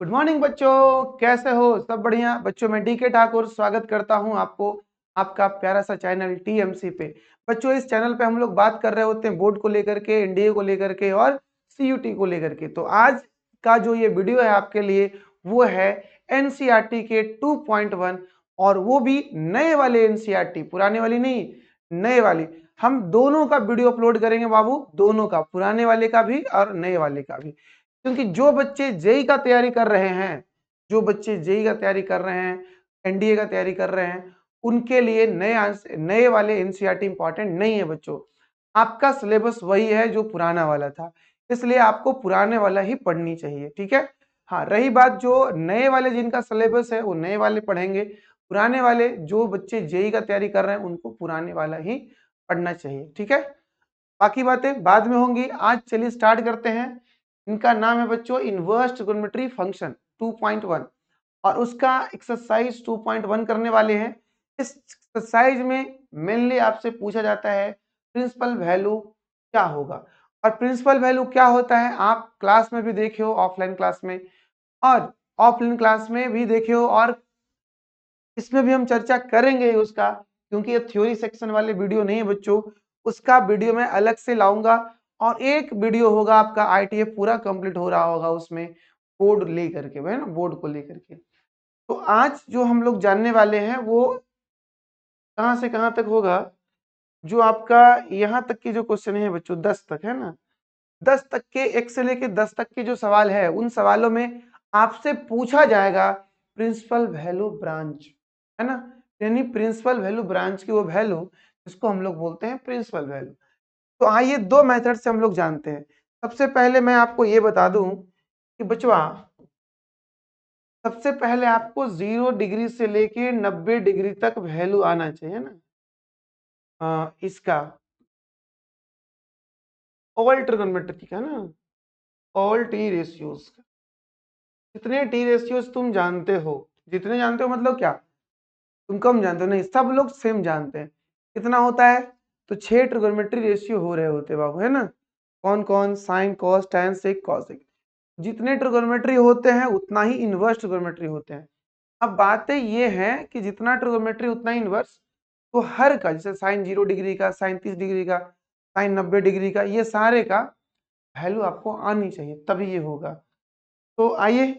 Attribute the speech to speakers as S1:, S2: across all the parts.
S1: Good morning बच्चों, कैसे हो? सब बढ़िया बच्चों। मैं डीके ठाकुर स्वागत करता हूं आपको आपका प्यारा सा चैनल टीएमसी पे। बच्चों, इस चैनल पे हम लोग बात कर रहे होते हैं बोर्ड को लेकर के, एनडीए को लेकर के और सीयूटी को लेकर के। तो आज का जो ये वीडियो है आपके लिए वो है एनसीईआरटी के 2.1 और वो भी नए वाले एनसीईआरटी, पुराने वाली नहीं, नए वाली। हम दोनों का वीडियो अपलोड करेंगे बाबू, दोनों का, पुराने वाले का भी और नए वाले का भी। क्योंकि जो बच्चे जेई का तैयारी कर रहे हैं, जो बच्चे जेई का तैयारी कर रहे हैं, एनडीए का तैयारी कर रहे हैं, उनके लिए नए वाले एनसीईआरटी इंपॉर्टेंट नहीं है बच्चों। आपका सिलेबस वही है जो पुराना वाला था, इसलिए आपको पुराने वाला ही पढ़नी चाहिए, ठीक है। हाँ, रही बात जो नए वाले जिनका सिलेबस है वो नए वाले पढ़ेंगे, पुराने वाले जो बच्चे जेई का तैयारी कर रहे हैं उनको पुराने वाला ही पढ़ना चाहिए, ठीक है। बाकी बातें बाद में होंगी। आज चलिए स्टार्ट करते हैं। इनका नाम है बच्चों इनवर्स ट्रिगोनोमेट्री फंक्शन 2.1 और उसका एक्सरसाइज 2.1 करने वाले हैं। इस एक्सरसाइज में मेनली आपसे पूछा जाता है प्रिंसिपल वैल्यू क्या होगा। और प्रिंसिपल वैल्यू क्या होता है आप क्लास में भी देखे हो, ऑफलाइन क्लास में और ऑफलाइन क्लास में भी देखे हो, और इसमें भी हम चर्चा करेंगे उसका, क्योंकि ये थ्योरी सेक्शन वाले वीडियो नहीं है बच्चों। उसका वीडियो मैं अलग से लाऊंगा और एक वीडियो होगा आपका आईटीएफ पूरा कंप्लीट हो रहा होगा उसमें, बोर्ड लेकर के, है ना, बोर्ड को लेकर के। तो आज जो हम लोग जानने वाले हैं वो कहां से कहां तक होगा, जो आपका यहाँ तक के जो क्वेश्चन है बच्चों 10 तक, है ना। 10 तक के, 1 से लेके 10 तक के जो सवाल है उन सवालों में आपसे पूछा जाएगा प्रिंसिपल वैल्यू ब्रांच, है ना। यानी प्रिंसिपल वैल्यू ब्रांच की वो वैल्यू जिसको हम लोग बोलते हैं प्रिंसिपल वैल्यू। तो आइए दो मेथड से हम लोग जानते हैं। सबसे पहले मैं आपको ये बता दूं कि बचवा, सबसे पहले आपको 0 डिग्री से लेके 90 डिग्री तक वैल्यू आना चाहिए ना। इसका ऑल ट्रिगोनोमेट्री का ना, ऑल टी रेशियोज का, जितने टी रेशियोज तुम जानते हो, जितने जानते हो मतलब क्या, तुम कम जानते हो नहीं, सब लोग सेम जानते हैं। कितना होता है? तो 6 ट्रिगोनोमेट्री रेशियो हो रहे होते बाबू, है ना। कौन कौन? साइन, कॉस, टैन, सेक, कॉसेक। जितने ट्रिगोनोमेट्री होते हैं उतना ही इनवर्स ट्रिगोनोमेट्री होते हैं। अब बातें ये हैं कि जितना ट्रिगोनोमेट्री उतना ही इनवर्स। तो हर का, जैसे साइन 0 डिग्री का, साइन 30 डिग्री का, साइन 90 डिग्री का, ये सारे का वैल्यू आपको आनी चाहिए तभी ये होगा। तो आइए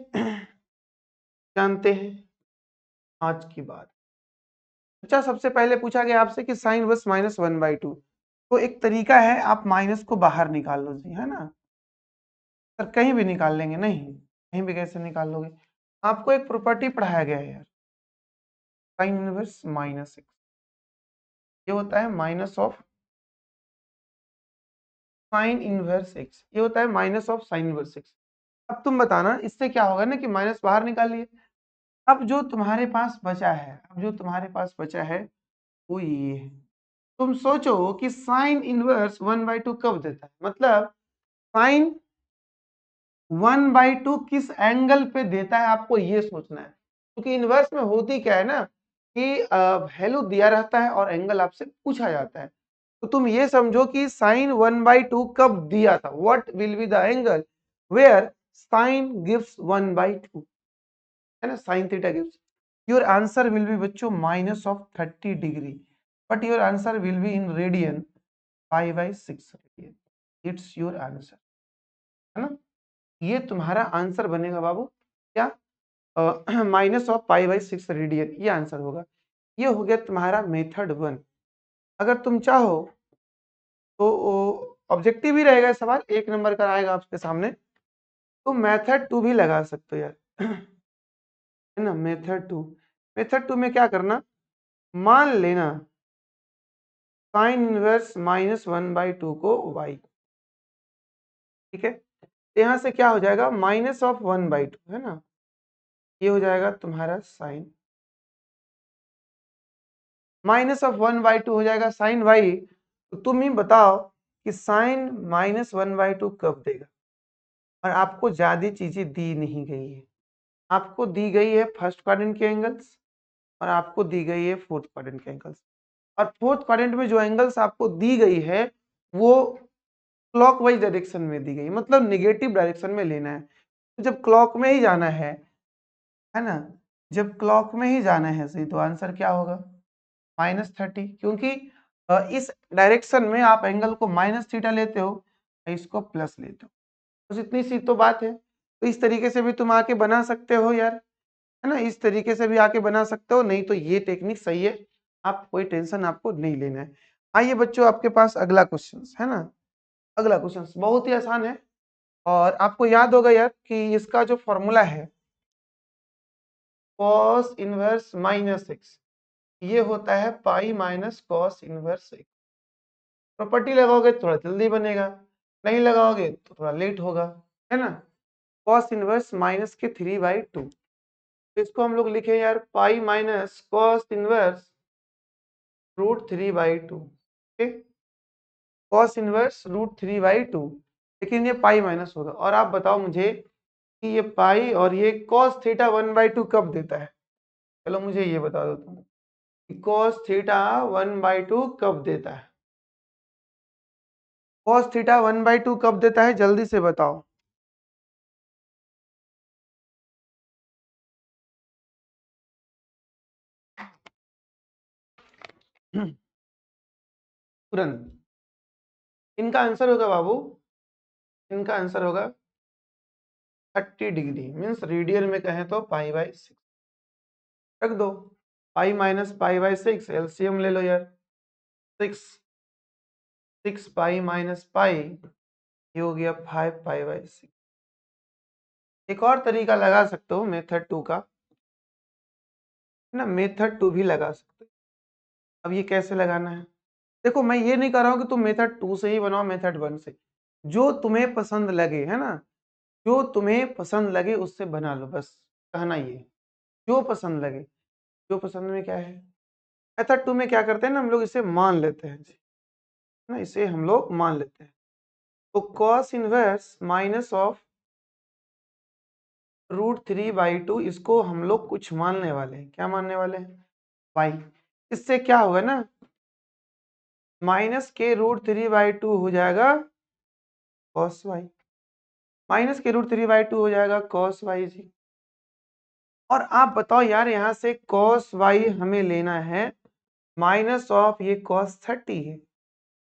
S1: जानते हैं आज की बात। अच्छा, सबसे पहले पूछा गया आपसे कि साइन वर्स -1/2। तो एक तरीका है, आप माइनस को बाहर निकाल लो जी, है ना। सर कहीं भी निकाल लेंगे? नहीं, कहीं भी कैसे निकाल लोगे? आपको एक प्रॉपर्टी पढ़ाया गया है यार, साइन इनवर्स -x, ये होता है minus of sine inverse x, ये होता है minus of sine inverse x। अब तुम बताना इससे क्या होगा ना, कि माइनस बाहर निकालिए। अब जो तुम्हारे पास बचा है, अब जो तुम्हारे पास बचा है वो ये है। तुम सोचो कि साइन इनवर्स 1/2 कब देता है, मतलब साइन 1/2 किस एंगल पे देता है, आपको ये सोचना है। क्योंकि इनवर्स में होती क्या है ना, कि वैल्यू दिया रहता है और एंगल आपसे पूछा जाता है। तो तुम ये समझो कि साइन 1/2 कब दिया था, what will be the angle where sine gives 1/2, है ना, sine theta gives. Your answer will be बच्चों minus of 30 degree, but your answer will be in radian, 5/6 radian. It's your answer, है ना। ये तुम्हारा आंसर बनेगा बाबू, क्या? माइनस ऑफ π/6 रेडियन, ये आंसर होगा। ये हो गया तुम्हारा मेथड 1। अगर तुम चाहो तो ऑब्जेक्टिव ही रहेगा सवाल, 1 नंबर का आएगा आपके सामने, तो मेथड 2 भी लगा सकते हो यार, है ना। मेथड 2 में क्या करना, मान लेना साइन इनवर्स -1/2 को y, ठीक है। यहाँ से क्या हो जाएगा, माइनस ऑफ 1/2, है ना, ये हो जाएगा तुम्हारा साइन, माइनस ऑफ 1/2 हो जाएगा साइन वाई। तो तुम ही बताओ कि साइन -1/2 कब देगा। और आपको ज्यादा चीजें दी नहीं गई है, आपको दी गई है फर्स्ट क्वाड्रेंट के एंगल्स और आपको दी गई है फोर्थ क्वाड्रेंट के एंगल्स। और फोर्थ क्वाड्रेंट में जो एंगल्स आपको दी गई है वो क्लॉकवाइज डायरेक्शन में दी गई, मतलब निगेटिव डायरेक्शन में लेना है। तो जब क्लॉक में ही जाना है ना, जब क्लॉक में ही जाना है सही, तो आंसर क्या होगा -30, क्योंकि इस डायरेक्शन में आप एंगल को -थीटा लेते हो, इसको प्लस लेते हो। बस इतनी सी तो बात है। तो इस तरीके से भी तुम आके बना सकते हो यार, है ना, इस तरीके से भी आके बना सकते हो, नहीं तो ये टेक्निक सही है, आप कोई टेंशन आपको नहीं लेना है। आइए बच्चों, आपके पास अगला क्वेश्चन है ना, अगला क्वेश्चन बहुत ही आसान है, और आपको याद होगा यार कि इसका जो फॉर्मूला है cos इनवर्स -x, ये होता है pi minus cos inverse x। Property लगाओगे तो थोड़ा जल्दी बनेगा, नहीं लगाओगे तो थोड़ा लेट होगा, है ना। cos इनवर्स -3/2, इसको हम लोग लिखे यार पाई माइनस cos इनवर्स √3/2, ठीक, cos इनवर्स √3/2, लेकिन ये पाई माइनस होगा। और आप बताओ मुझे कि ये पाई और ये cos थीटा 1/2 कब देता है, चलो मुझे ये बता दो तुम कि cos थीटा 1/2 कब देता है, cos थीटा 1/2 कब देता है, जल्दी से बताओ। तुरंत इनका आंसर होगा बाबू, इनका आंसर होगा 30 डिग्री, मीन्स रेडियन में कहें तो पाई/6 रख दो। पाई माइनस पाई/6 एलसीएम ले लो यार, 6 पाई माइनस पाई, ये हो गया 5 पाई/6। एक और तरीका लगा सकते हो मेथड 2 का, है ना, मेथड 2 भी लगा सकते हो। अब ये कैसे लगाना है, देखो मैं ये नहीं कर रहा हूँ कि तुम मेथड 2 से ही बनाओ मेथड 1 से, जो तुम्हें पसंद लगे, है ना, जो तुम्हें पसंद लगे उससे बना लो, बस कहना ये, जो पसंद लगे। जो पसंद में क्या है, मेथड 2 में क्या करते हैं ना, हम लोग इसे मान लेते हैं जी, है ना, इसे हम लोग मान लेते हैं। तो cos इनवर्स माइनस ऑफ √3/2, इसको हम लोग कुछ मानने वाले हैं, क्या मानने वाले हैं, y। इससे क्या होगा ना, माइनस के √3/2 हो जाएगा cos y, माइनस के √3/2 हो जाएगा cos y जी। और आप बताओ यार, यहाँ से cos y हमें लेना है माइनस ऑफ ये cos 30 है,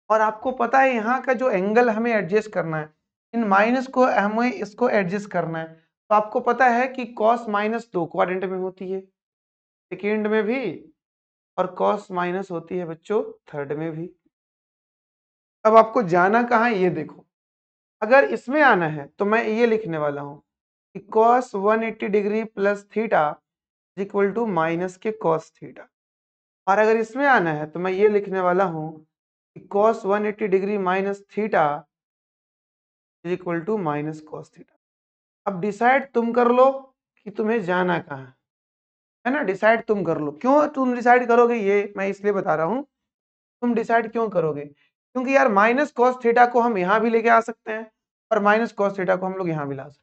S1: और आपको पता है यहाँ का जो एंगल हमें एडजस्ट करना है, इन माइनस को हमें इसको एडजस्ट करना है। तो आपको पता है कि cos -2 क्वाड्रेंट में होती है, सेकेंड में भी, और cos माइनस होती है बच्चों थर्ड में भी। अब आपको जाना कहाँ है ये देखो, अगर इसमें आना है तो मैं ये लिखने वाला हूँ कि cos 180 degree plus theta equal to minus के cos थीटा, और अगर इसमें आना है तो मैं ये लिखने वाला हूँ कि cos 180 degree minus theta equal to minus cos theta. अब डिसाइड तुम कर लो कि तुम्हें जाना कहाँ है ना, डिसाइड तुम कर लो। क्यों तुम डिसाइड करोगे, ये मैं इसलिए बता रहा हूँ, तुम डिसाइड क्यों करोगे, क्योंकि यार माइनस कॉस थीटा को हम यहाँ भी लेके आ सकते हैं, और माइनस कॉस थीटा को हम लोग यहाँ भी ला सकते हैं।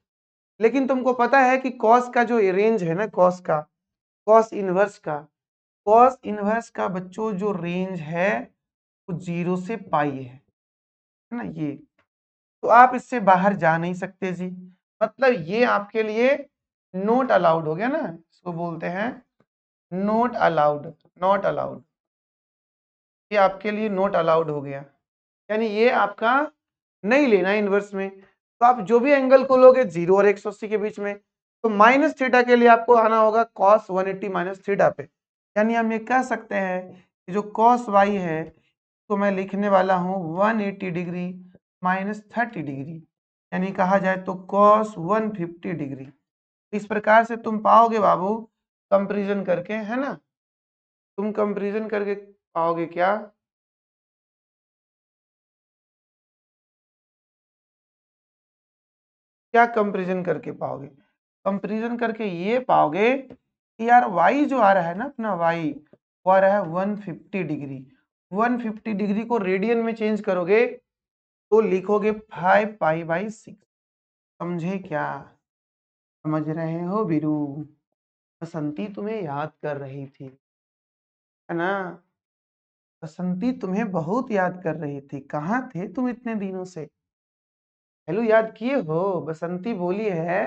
S1: लेकिन तुमको पता है कि कॉस का जो रेंज है ना, कॉस का, कॉस इनवर्स का, कॉस इनवर्स का बच्चों जो रेंज है वो 0 से पाई है ना ये, तो आप इससे बाहर जा नहीं सकते जी, मतलब ये आपके लिए नोट अलाउड हो गया ना, इसको बोलते हैं नोट अलाउड, नॉट अलाउड, ये आपके लिए नोट अलाउड हो गया, यानी ये आपका नहीं लेना इनवर्स में। तो आप जो भी एंगल को लोगे 0 और 180 के बीच में, तो माइनस थीटा के लिए आपको आना होगा cos 180 माइनस थीटा पे, यानी हम ये कह सकते हैं कि जो cos y है तो मैं लिखने वाला हूँ 180 डिग्री माइनस 30 डिग्री, यानी कहा जाए तो cos 150 डिग्री। इस प्रकार से तुम पाओगे बाबू कंपैरिजन करके, है ना, तुम कंपैरिजन करके पाओगे क्या, क्या कंपैरिजन करके पाओगे, कंपैरिजन करके ये पाओगे कि यार y जो आ रहा है ना अपना y, वो आ रहा है 150 डिग्री, 150 डिग्री को रेडियन में चेंज करोगे तो लिखोगे 5 पाई/6, समझे क्या, समझ रहे हो बीरू, बसंती तुम्हें याद कर रही थी, है ना, बसंती तुम्हें बहुत याद कर रही थी, कहाँ थे तुम इतने दिनों से। हेलो याद किए हो? बसंती बोली है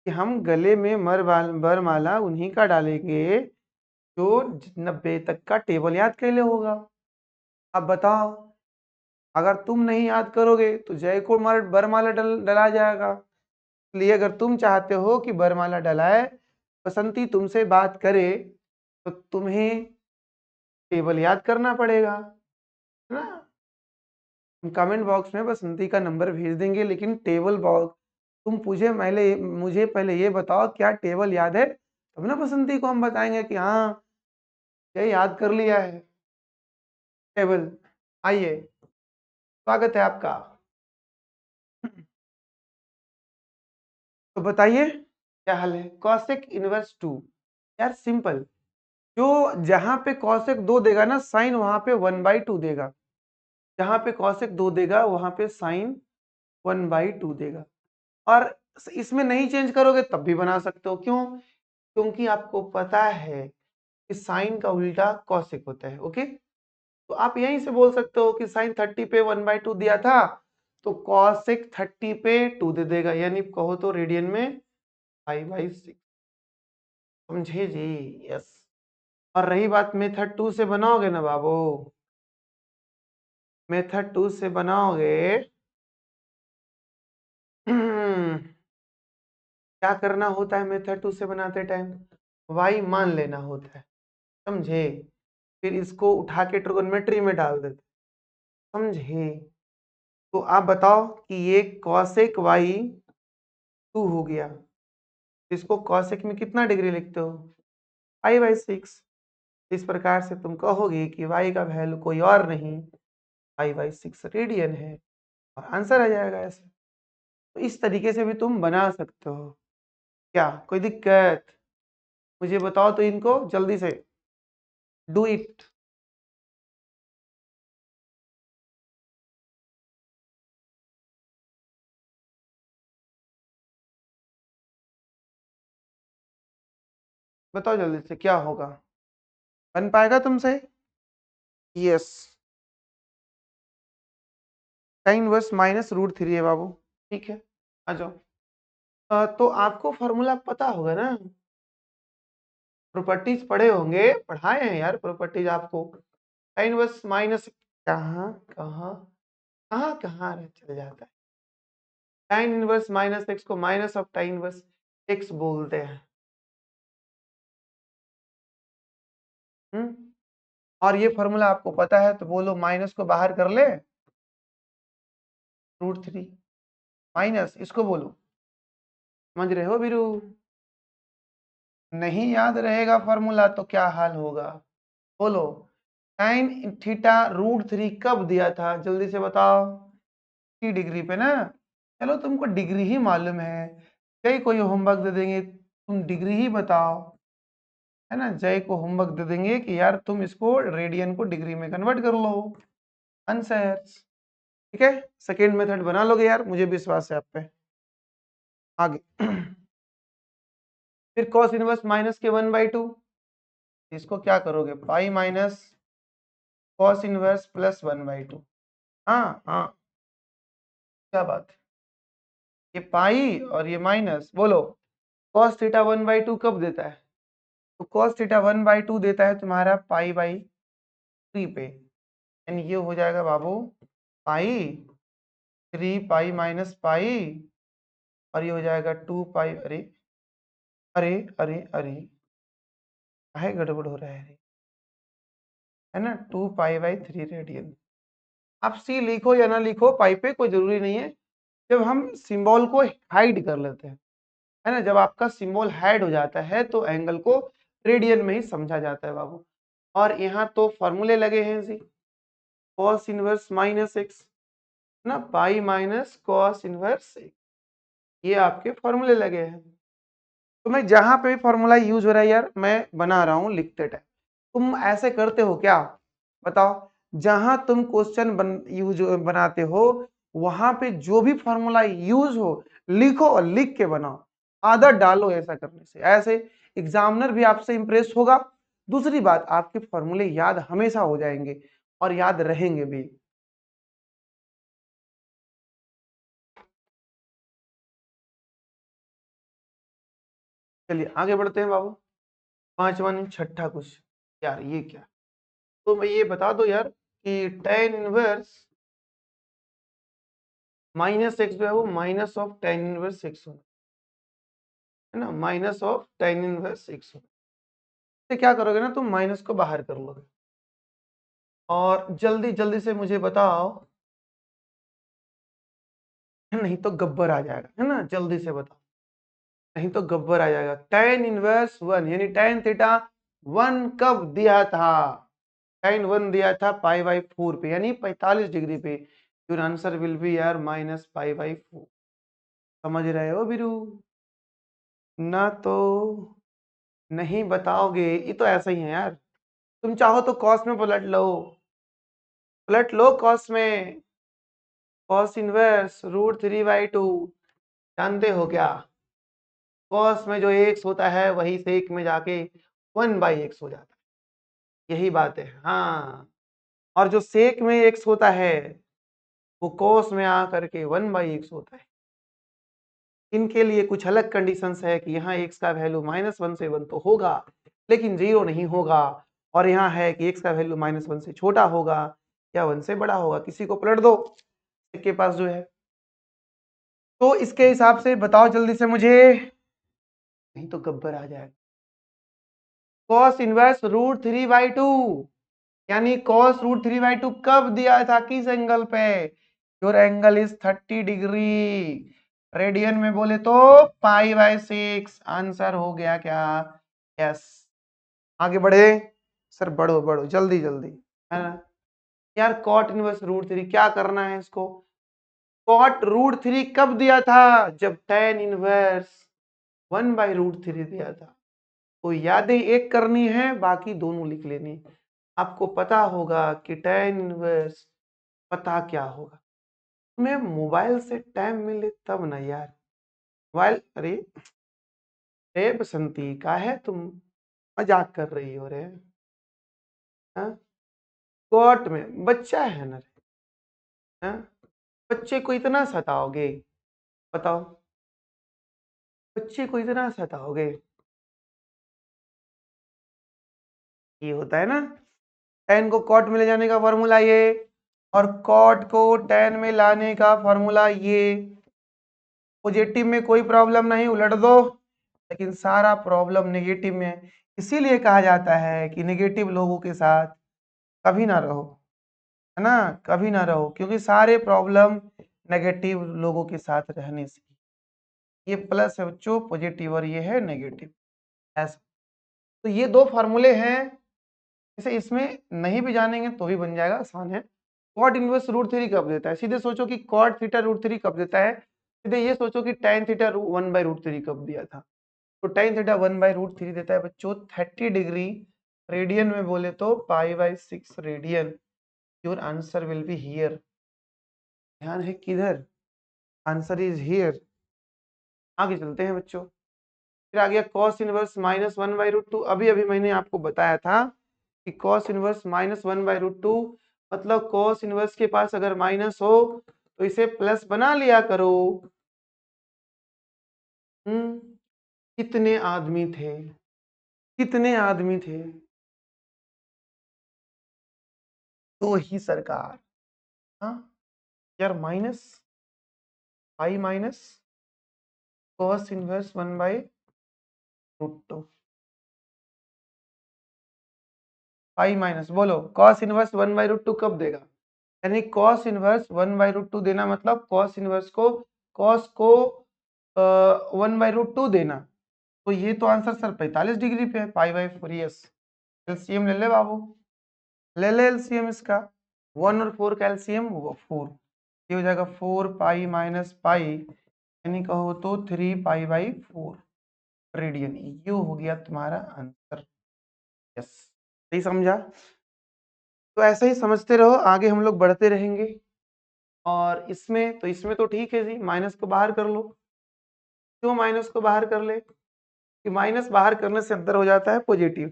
S1: कि हम गले में वरमाला उन्हीं का डालेंगे जो 90 तक का टेबल याद कैले होगा। अब बताओ, अगर तुम नहीं याद करोगे तो जय को वरमाला डला जाएगा। इसलिए अगर तुम चाहते हो कि वरमाला डलाए, बसंती तुमसे बात करे, तो तुम्हें टेबल याद करना पड़ेगा, है ना। हम कमेंट बॉक्स में बसंती का नंबर भेज देंगे, लेकिन टेबल बॉक्स तुम मुझे पहले ये बताओ क्या टेबल याद है, तब ना बसंती को हम बताएंगे कि हाँ ये याद कर लिया है टेबल। आइए, स्वागत है आपका। तो बताइए क्या हाल है। कॉसेक इनवर्स 2, यार सिंपल। जो जहां पे कॉसेक 2 देगा ना साइन, वहां पे 1/2 देगा। जहां पे कॉसेक 2 देगा वहां पे साइन 1/2 देगा। और इसमें नहीं चेंज करोगे तब भी बना सकते हो। क्यों? क्योंकि आपको पता है कि साइन का उल्टा कॉसेक होता है। ओके, तो आप यहीं से बोल सकते हो कि साइन 30 पे 1/2 दिया था, तो कॉसेक 30 पे 2 दे देगा, यानी कहो तो रेडियन में 5/6। समझे जी? यस। और रही बात मेथड 2 से बनाओगे ना बाबू, मेथड 2 से बनाओगे क्या करना होता है मेथड 2 से बनाते टाइम? y मान लेना होता है, समझे। फिर इसको उठा के ट्रिगोनोमेट्री में डाल देते, समझे। तो आप बताओ कि ये कॉसेक y 2 हो गया, इसको कॉसेक में कितना डिग्री लिखते हो? 5/6। इस प्रकार से तुम कहोगे कि y का वैल्यू कोई और नहीं 5/6 रेडियन है, और आंसर आ जाएगा ऐसे। तो इस तरीके से भी तुम बना सकते हो। क्या कोई दिक्कत? मुझे बताओ तो इनको जल्दी से, डू इट। बताओ जल्दी से क्या होगा, बन पाएगा तुमसे? यस, tan इनवर्स -√3 है बाबू। ठीक है, आ जाओ। तो आपको फॉर्मूला पता होगा ना, प्रॉपर्टीज पढ़े होंगे, पढ़ाए हैं यार प्रॉपर्टीज आपको। tan इनवर्स माइनस, कहाँ कहाँ कहाँ कहाँ चल जाता है। tan इनवर्स -x को minus of tan inverse x बोलते हैं। और ये फॉर्मूला आपको पता है तो बोलो माइनस को बाहर कर ले, √3 माइनस इसको बोलो। समझ रहे हो बीरू? नहीं याद रहेगा फॉर्मूला तो क्या हाल होगा, बोलो। साइन थीटा √3 कब दिया था, जल्दी से बताओ। 30 डिग्री पे ना। चलो तुमको डिग्री ही मालूम है, जय कोई होमवर्क दे देंगे, तुम डिग्री ही बताओ, है ना। जय को होमवर्क दे देंगे कि यार तुम इसको रेडियन को डिग्री में कन्वर्ट कर लो, आंसर। ठीक है, सेकेंड मेथड बना लोगे यार, मुझे विश्वास है आप पे। आगे फिर कॉस इनवर्स माइनस के 1/2, इसको क्या करोगे, pi minus cos inverse plus 1/2। हाँ हाँ, क्या बात है। ये पाई और ये माइनस, बोलो कॉस थीटा 1/2 कब देता है? तो कॉस थीटा 1/2 देता है तुम्हारा पाई/3 पे, यानी ये हो जाएगा बाबू पाई 3 पाई माइनस पाई, और ये हो जाएगा 2 पाई। अरे अरे अरे अरे, काहे गड़बड़ हो रहा है ना, 2 पाई/3 रेडियन। आप सी लिखो या ना लिखो पाई पे कोई जरूरी नहीं है, जब हम सिंबल को हाइड कर लेते हैं, है ना, जब आपका सिंबल हाइड हो जाता है तो एंगल को रेडियन में ही समझा जाता है बाबू। और यहाँ तो फॉर्मूले लगे हैं जी, कॉस इनवर्स माइनस एक्स ना, pi minus cos inverse x, ये आपके फॉर्मूले लगे हैं। तो मैं जहां पे भी फॉर्मूला यूज हो रहा है यार मैं बना रहा हूँ लिखते टाइम। तुम ऐसे करते हो क्या, बताओ। जहां तुम क्वेश्चन यूज बनाते हो, वहां पे जो भी फॉर्मूला यूज हो लिखो और लिख के बनाओ, आदत डालो ऐसा करने से। ऐसे एग्जामिनर भी आपसे इंप्रेस होगा। दूसरी बात, आपके फॉर्मूले याद हमेशा हो जाएंगे और याद रहेंगे भी। चलिए आगे बढ़ते हैं बाबू। 5वां छठा क्वेश्चन यार, ये क्या? तो मैं ये बता दो यार कि tan इनवर्स माइनस एक्स जो है वो minus of tan inverse x होना है ना, minus of tan inverse x होना। तो क्या करोगे ना, तुम माइनस को बाहर कर लोगे और जल्दी जल्दी से मुझे बताओ, नहीं तो गब्बर आ जाएगा, है ना, जल्दी से बताओ, नहीं तो गब्बर आ जाएगा। tan इनवर्स 1 यानी tan थीटा 1 कब दिया था? tan 1 दिया था पाई बाई 4 पे, यानी 45 डिग्री पे। योर आंसर विल बी यार माइनस पाई बाई 4। समझ रहे हो बिरू? ना तो नहीं बताओगे, ये तो ऐसा ही है यार। तुम चाहो तो कॉस में पलट लो, पलट लो कॉस में। कॉस इनवर्स रूट 3/2 जानते हो क्या? कॉस में जो एक्स होता है वही सेक में जाके 1/x हो जाता है, यही बात है। हाँ, और जो सेक में एक्स होता है वो कॉस में आकर के 1/x होता है। इनके लिए कुछ अलग कंडीशंस है कि यहाँ एक्स का वैल्यू -1 से 1 तो होगा लेकिन 0 नहीं होगा, और यहाँ है कि एक्स का वैल्यू -1 से छोटा होगा या 1 से बड़ा होगा। किसी को पलट दो के पास जो है। तो इसके हिसाब से बताओ जल्दी से मुझे, नहीं तो गब्बर आ जाएगा। कॉस इनवर्स रूट 3/2 यानी कॉस रूट 3/2 कब दिया था, किस एंगल पे? Your angle is 30 degree. Radian में बोले तो पाई/6। आंसर हो गया क्या? यस। आगे बढ़े सर, बढ़ो बढ़ो जल्दी जल्दी, है ना यार। कॉट इनवर्स रूट 3 क्या करना है इसको? कॉट रूट 3 कब दिया था? जब tan इनवर्स 1/√3 दिया था। तो यादें एक करनी है, बाकी दोनों लिख लेनी। आपको पता होगा कि tan इनवर्स पता क्या होगा। तुम्हें मोबाइल से टाइम मिले तब ना यार। मोबाइल, अरे बसंती का है, तुम मजाक कर रही हो रे? हाँ, कोर्ट में बच्चा है ना रे? हाँ, बच्चे को इतना सताओगे? बताओ, बच्चे को इतना सताओगे? ये होता है ना, tan को कॉट में ले जाने का फॉर्मूला ये, और कॉट को tan में लाने का फॉर्मूला ये। पॉजिटिव में कोई प्रॉब्लम नहीं, उलट दो, लेकिन सारा प्रॉब्लम नेगेटिव में। इसीलिए कहा जाता है कि नेगेटिव लोगों के साथ कभी ना रहो, है ना, कभी ना रहो, क्योंकि सारे प्रॉब्लम नेगेटिव लोगों के साथ रहने से। ये प्लस है बच्चों पॉजिटिव, और ये है नेगेटिव, ऐसा। तो ये दो फार्मूले हैं, जैसे इसमें नहीं भी जानेंगे तो भी बन जाएगा, आसान है। कॉट इनवर्स √3 कब देता है? सीधे सोचो कि कॉट थीटा √3 कब देता है, सीधे ये सोचो कि tan थीटा 1/√3 कब दिया था। तो tan थीटा 1/√3 देता है बच्चों 30 डिग्री। रेडियन में बोले तो pi radian. Your answer will be here. ध्यान है किधर? Answer is here. आगे चलते हैं बच्चों। फिर आ गया cos इनवर्स -1/√2। अभी अभी मैंने आपको बताया था कि cos इनवर्स -1/√2 मतलब cos इनवर्स के पास अगर माइनस हो तो इसे प्लस बना लिया करो। कितने आदमी थे, कितने आदमी थे? तो ही सरकार। हाँ यार, minus pi minus cos inverse 1/√2 pi minus, बोलो cos इनवर्स 1/√2 कब देगा? यानी cos इनवर्स 1/√2 देना मतलब cos इनवर्स को cos को 1/√2 देना। तो ये तो आंसर सर 45 डिग्री पे है, पाई/4। यस, एलसीएम ले ले बाबू, ले ले एलसीएम इसका। 1 और 4 का एलसीएम 4, ये हो जाएगा 4 पाई माइनस पाई, यानी कहो तो 3 पाई/4 रेडियन। ये हो गया तुम्हारा आंसर। यस, सही समझा? तो ऐसे ही समझते रहो, आगे हम लोग बढ़ते रहेंगे। और इसमें तो ठीक है जी, माइनस को बाहर कर लो। क्यों माइनस को बाहर कर ले? कि माइनस बाहर करने से अंदर हो जाता है पॉजिटिव।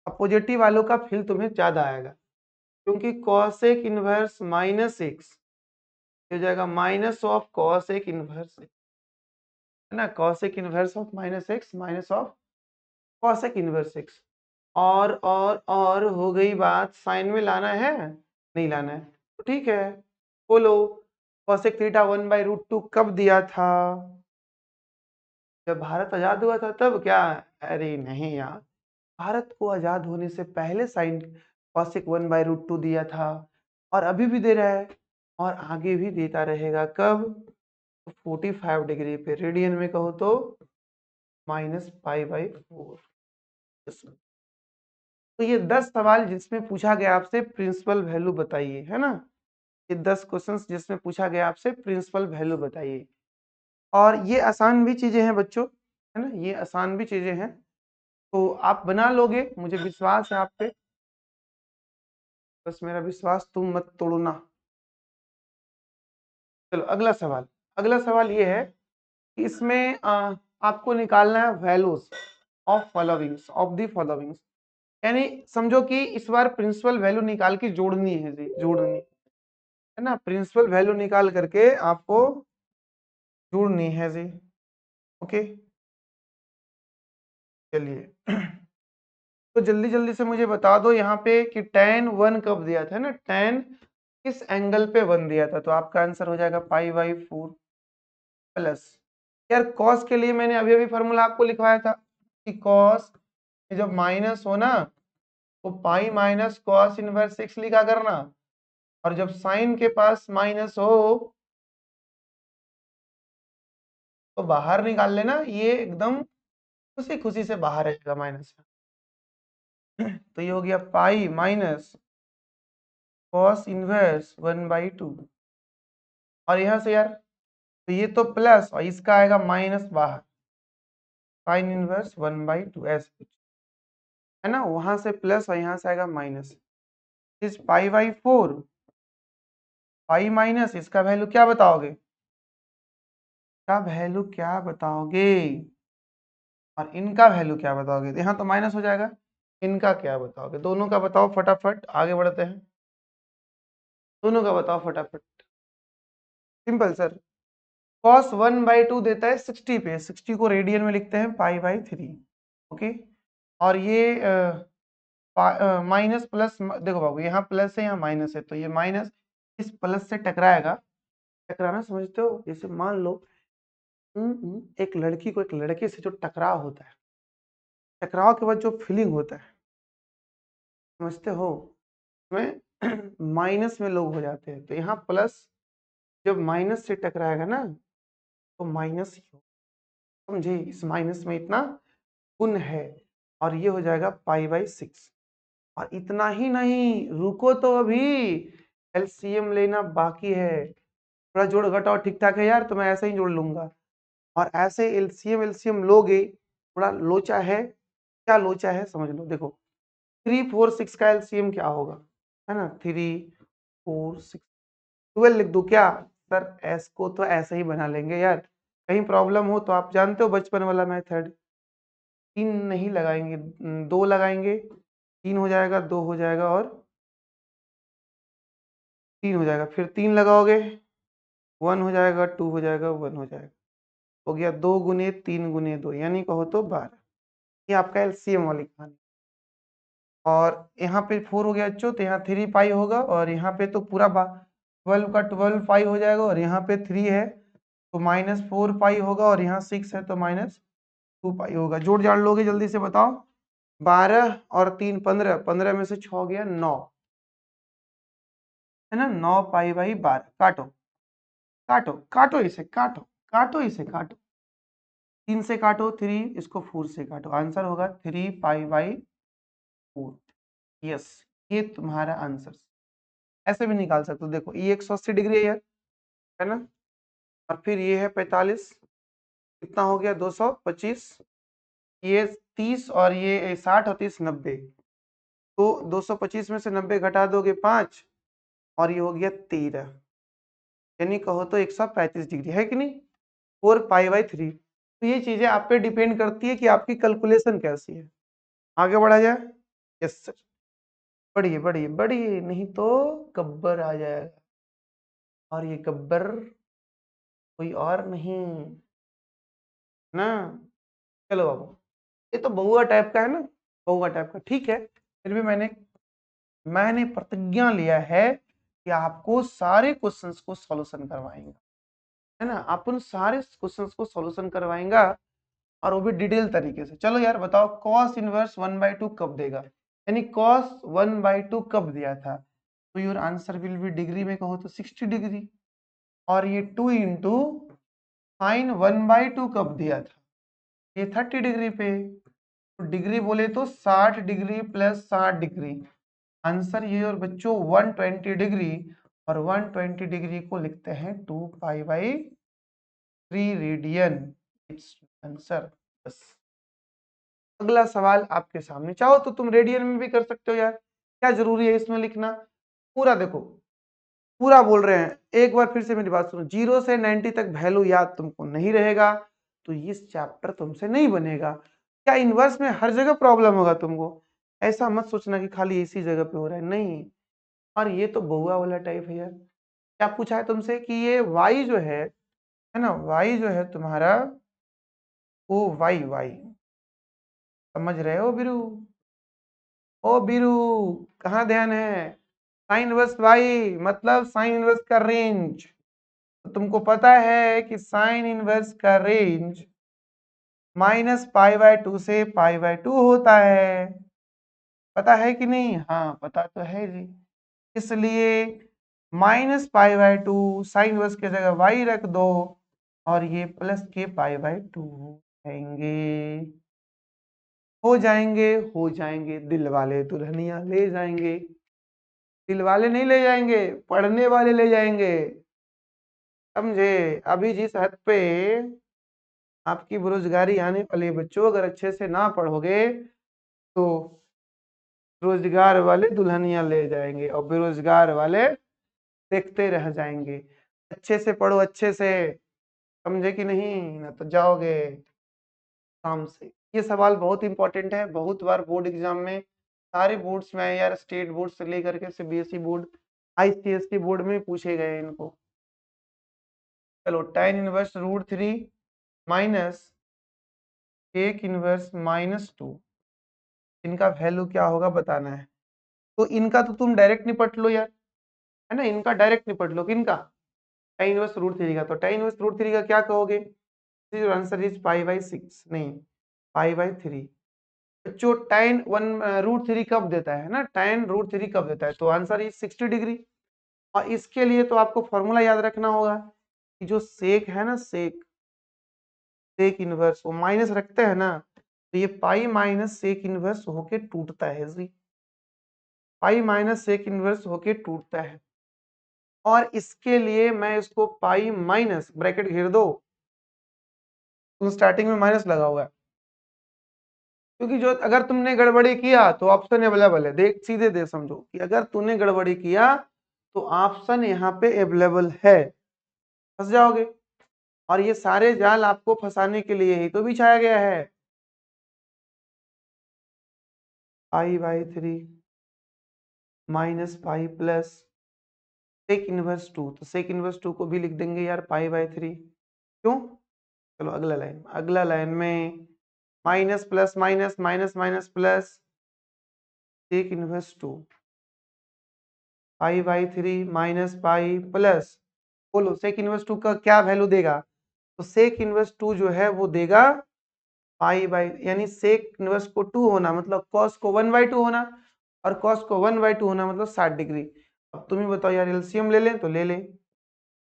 S1: अब पॉजिटिव वालों का फील तुम्हें ज्यादा आएगा, क्योंकि कॉसेक इनवर्स -x हो जाएगा माइनस ऑफ कॉसेक इनवर्स, है ना, cosec inverse of minus x minus of cosec inverse x. और हो गई बात, साइन में लाना है नहीं लाना है तो ठीक है, बोलो। कॉसेक थीटा 1/√2 कब दिया था? जब भारत आजाद हुआ था तब क्या? अरे नहीं यार, भारत को आजाद होने से पहले साइन कॉसेक 1/√2 दिया था, और अभी भी दे रहा है और आगे भी देता रहेगा। कब? 45 डिग्री पे, रेडियन में कहो तो -π/4। तो ये 10 सवाल जिसमें पूछा गया आपसे प्रिंसिपल वैल्यू बताइए, है ना, ये 10 क्वेश्चंस जिसमें पूछा गया आपसे प्रिंसिपल वैल्यू बताइए। और ये आसान भी चीजें हैं बच्चों, है ना, ये आसान भी चीजें हैं, तो आप बना लोगे, मुझे विश्वास है आप पे। बस मेरा विश्वास तुम मत तोड़ना। चलो अगला सवाल। अगला सवाल ये है कि इसमें आपको निकालना है values of followings of the followings, यानी समझो कि इस बार प्रिंसिपल वैल्यू निकाल के जोड़नी है जी, जोड़नी है ना, प्रिंसिपल वैल्यू निकाल करके आपको जोड़नी है जी। ओके, चलिए तो जल्दी जल्दी से मुझे बता दो यहाँ पे कि tan 1 कब दिया था, ना tan किस एंगल पे 1 दिया था, तो आपका आंसर हो जाएगा π/4 प्लस, यार कॉस के लिए मैंने अभी अभी फॉर्मूला आपको लिखवाया था कि कॉस जब माइनस हो ना तो pi minus cos inverse x लिखा करना, और जब साइन के पास माइनस हो तो बाहर निकाल लेना, ये एकदम खुशी खुशी से बाहर रहेगा माइनस। तो ये हो गया पाई माइनस कॉस इनवर्स 1/2, और यहाँ से यार तो ये तो प्लस और इसका आएगा माइनस बाहर, साइन इनवर्स 1/2 ऐसे कुछ, है ना, वहां से प्लस और यहाँ से आएगा माइनस। इस π/4 पाई माइनस इसका वैल्यू क्या बताओगे, का वैल्यू क्या बताओगे, और इनका वैल्यू क्या बताओगे, यहाँ तो माइनस हो जाएगा, इनका क्या बताओगे, दोनों का बताओ फटाफट, आगे बढ़ते हैं, दोनों का बताओ फटाफट। सिंपल सर, cos 1/2 देता है 60 पे, 60 को रेडियन में लिखते हैं π/3। ओके, और ये माइनस प्लस, देखो बाबू यहाँ प्लस है यहाँ माइनस है, तो ये माइनस इस प्लस से टकराएगा, टकराना समझते हो, जैसे मान लो एक लड़की को एक लड़के से जो टकराव होता है, टकराव के बाद जो फीलिंग होता है, समझते हो, उसमें माइनस में लोग हो जाते हैं, तो यहाँ प्लस जब माइनस से टकराएगा ना तो माइनस ही हो, समझे, इस माइनस में इतना गुण है, और ये हो जाएगा π/6। और इतना ही नहीं, रुको तो अभी, एलसीएम लेना बाकी है, थोड़ा जोड़ घटाओ ठीक ठाक है यार, तो मैं ऐसे ही जोड़ लूंगा, और ऐसे एलसीएम एलसीएम लोगे, थोड़ा लोचा है, क्या लोचा है समझ लो, देखो 3 4 6 का एलसीएम क्या होगा, है ना, 3 4 6 12 लिख दो क्या? सर एस को तो ऐसे ही बना लेंगे यार, कहीं प्रॉब्लम हो तो आप जानते हो बचपन वाला मेथड, 3 नहीं लगाएंगे, 2 लगाएंगे, 3 हो जाएगा, 2 हो जाएगा और 3 हो जाएगा, फिर 3 लगाओगे 1 हो जाएगा, 2 हो जाएगा, 1 हो जाएगा, हो गया 2 गुने 3 गुने 2, यानी कहो तो 12। ये आपका एलसीएम वाली कहानी। और यहाँ पे 4 हो गया बच्चों, तो यहाँ 3 पाई होगा, और यहाँ पे तो पूरा 12 का 12 पाई हो जाएगा, और यहाँ पे 3 है तो -4 पाई होगा, और यहाँ 6 है तो -2 पाई होगा। जोड़ जाड़ लोगे जल्दी से बताओ, 12 और 3 15, 15 में से 6 गया 9, है ना, 9π/12। काटो काटो काटो इसे, काटो काटो इसे, काटो, 3 से काटो 3, इसको 4 से काटो, आंसर होगा 3π/4। यस, ये तुम्हारा आंसर। ऐसे भी निकाल सकते हो, देखो ये 180 डिग्री है यार, है ना, और फिर ये है 45, कितना हो गया 225, ये 30 और ये 60 और 30 90, तो 225 में से 90 घटा दोगे 5, और ये हो गया 13, यानी कहो तो 135 डिग्री, है कि नहीं, 4π/3। तो ये चीजें आप पे डिपेंड करती है कि आपकी कैलकुलेशन कैसी है। आगे बढ़ा जाए, यस सर, बढ़िए बढ़िए बढ़िए, नहीं तो गब्बर आ जाएगा, और ये गब्बर कोई और नहीं, ना। चलो बाबू, ये तो बहुआ टाइप का है ना, बहुआ टाइप का, ठीक है। फिर भी मैंने मैंने प्रतिज्ञा लिया है कि आपको सारे क्वेश्चंस को सॉल्यूशन करवाएंगे, है ना, अपन सारे क्वेश्चंस को सॉल्यूशन करवाएंगा, और वो भी डिटेल तरीके से। चलो यार बताओ, cos इनवर्स 1/2 कब देगा, यानी cos 1/2 कब दिया था, तो your answer will B, degree में कहो तो 60 डिग्री, और ये 2 इंटू साइन 1/2 कब दिया था, ये 30 डिग्री पे, तो डिग्री बोले तो 60 डिग्री प्लस 60 डिग्री, आंसर ये। और बच्चों 120 डिग्री, और 120 डिग्री को लिखते हैं 2π/3 रेडियन, इट्स आंसर। बस अगला सवाल आपके सामने, चाहो तो तुम रेडियन में भी कर सकते हो यार, क्या जरूरी है इसमें लिखना, पूरा देखो, पूरा बोल रहे हैं। एक बार फिर से मेरी बात सुनो, 0 से 90 तक वैल्यू याद तुमको नहीं रहेगा तो इस चैप्टर तुमसे नहीं बनेगा। क्या इनवर्स में हर जगह प्रॉब्लम होगा तुमको, ऐसा मत सोचना कि खाली इसी जगह पे हो रहा है, नहीं। और ये तो बहुआ वाला टाइप है यार। क्या पूछा है तुमसे कि ये y जो है ना, y जो है तुम्हारा, वो y समझ रहे हो बिरू, ओ बिरू, कहाँ ध्यान है, साइन इनवर्स y मतलब साइन इनवर्स का रेंज। तो तुमको पता है कि साइन इनवर्स का रेंज -π/2 से π/2 होता है, पता है कि नहीं, हाँ पता तो है जी। इसलिए -π/2 साइन इनवर्स की जगह y रख दो, और ये प्लस के π/2 आएंगे, हो जाएंगे, दिल वाले दुल्हनिया ले जाएंगे, दिल वाले नहीं ले जाएंगे, पढ़ने वाले ले जाएंगे, समझे। अभी जिस हद पे आपकी बेरोजगारी आने वाली है बच्चों, अगर अच्छे से ना पढ़ोगे तो रोजगार वाले दुल्हनिया ले जाएंगे और बेरोजगार वाले देखते रह जाएंगे। अच्छे से पढ़ो, अच्छे से, समझे कि नहीं, ना तो जाओगे काम से। ये सवाल बहुत इंपॉर्टेंट है, बहुत बार बोर्ड एग्जाम में, सारे बोर्ड्स में यार, स्टेट बोर्ड से लेकर के सीबीएसई बोर्ड, आईसीएसई बोर्ड में पूछे गए इनको। चलो, tan inverse √3 minus sec inverse -2, इनका वैल्यू क्या होगा बताना है। तो इनका तो तुम डायरेक्ट निपट लो यार, है ना, इनका डायरेक्ट निपट लो, किनका, tan इनवर्स √3 का। तो tan इनवर्स √3 का क्या कहोगे, आंसर इज π/6, नहीं π/3। जो tan √3 कब देता है ना, tan √3 कब देता है, तो आंसर इज 60 डिग्री। और इसके लिए तो आपको फॉर्मूला याद रखना होगा कि जो सेक है ना, सेक इनवर्स, वो माइनस रखते हैं ना, तो ये पाई माइनस सेक इनवर्स होके टूटता है जी, पाई माइनस सेक इनवर्स होके टूटता है। और इसके लिए मैं इसको पाई माइनस, ब्रैकेट घेर दो, तो स्टार्टिंग में माइनस लगा हुआ है, क्योंकि जो अगर तुमने गड़बड़ी किया तो ऑप्शन अवेलेबल है, देख सीधे दे समझो कि अगर तूने गड़बड़ी किया तो ऑप्शन यहाँ पे अवेलेबल है, फंस जाओगे। और ये सारे जाल आपको फंसाने के लिए ही तो बिछाया गया है। π/3 -π प्लस सेक इनवर्स 2, तो सेक इनवर्स 2 को भी लिख देंगे यार π/3, क्यों। चलो अगला लाइन में minus plus minus minus minus plus sec inverse 2, π/3 -π plus, बोलो सेक इनवर्स 2 का क्या वैल्यू देगा, तो सेक इनवर्स 2 जो है वो देगा यानी सेक इनवर्स को 2 होना मतलब कॉस को 1/2 होना, और कॉस को 1/2 होना मतलब 60 डिग्री। अब तुम ही बताओ यार, एलसीएम ले लें तो ले लें,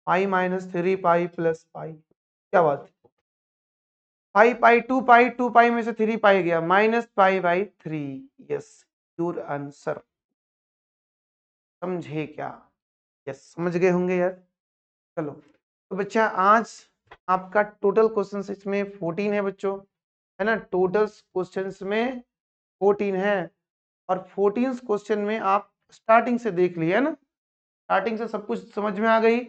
S1: π-3 π प्लस पाई, क्या बात, पाई 2 पाई में से 3 पाई गया, -π/3, यस योर आंसर, समझे क्या, यस समझ गए होंगे यार। चलो तो बच्चा, आज आपका टोटल क्वेश्चन इसमें 14 है बच्चों, है ना, टोटल क्वेश्चंस में 14 है, और 14 क्वेश्चन में आप स्टार्टिंग से देख लिए, है ना, स्टार्टिंग से सब कुछ समझ में आ गई।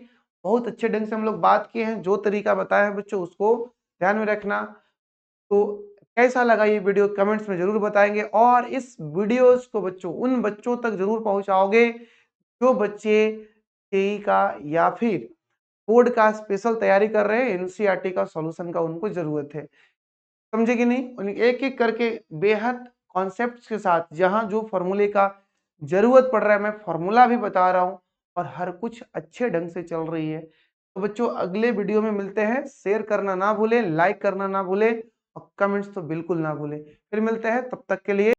S1: बहुत अच्छे ढंग से हम लोग बात किए हैं, जो तरीका बताया है बच्चों उसको ध्यान में रखना। तो कैसा लगा ये वीडियो कमेंट्स में जरूर बताएंगे, और इस वीडियोस को बच्चों उन बच्चों तक जरूर पहुंचाओगे जो बच्चे जेईई का या फिर बोर्ड का स्पेशल तैयारी कर रहे हैं, एनसीईआरटी का सॉल्यूशन का उनको जरूरत है। समझे कि नहीं? एक एक करके बेहद कॉन्सेप्ट्स के साथ जहां जो फॉर्मूले का जरूरत पड़ रहा है मैं फॉर्मूला भी बता रहा हूं और हर कुछ अच्छे ढंग से चल रही है। तो बच्चों अगले वीडियो में मिलते हैं, शेयर करना ना भूलें, लाइक करना ना भूलें और कमेंट्स तो बिल्कुल ना भूलें। फिर मिलते हैं, तब तक के लिए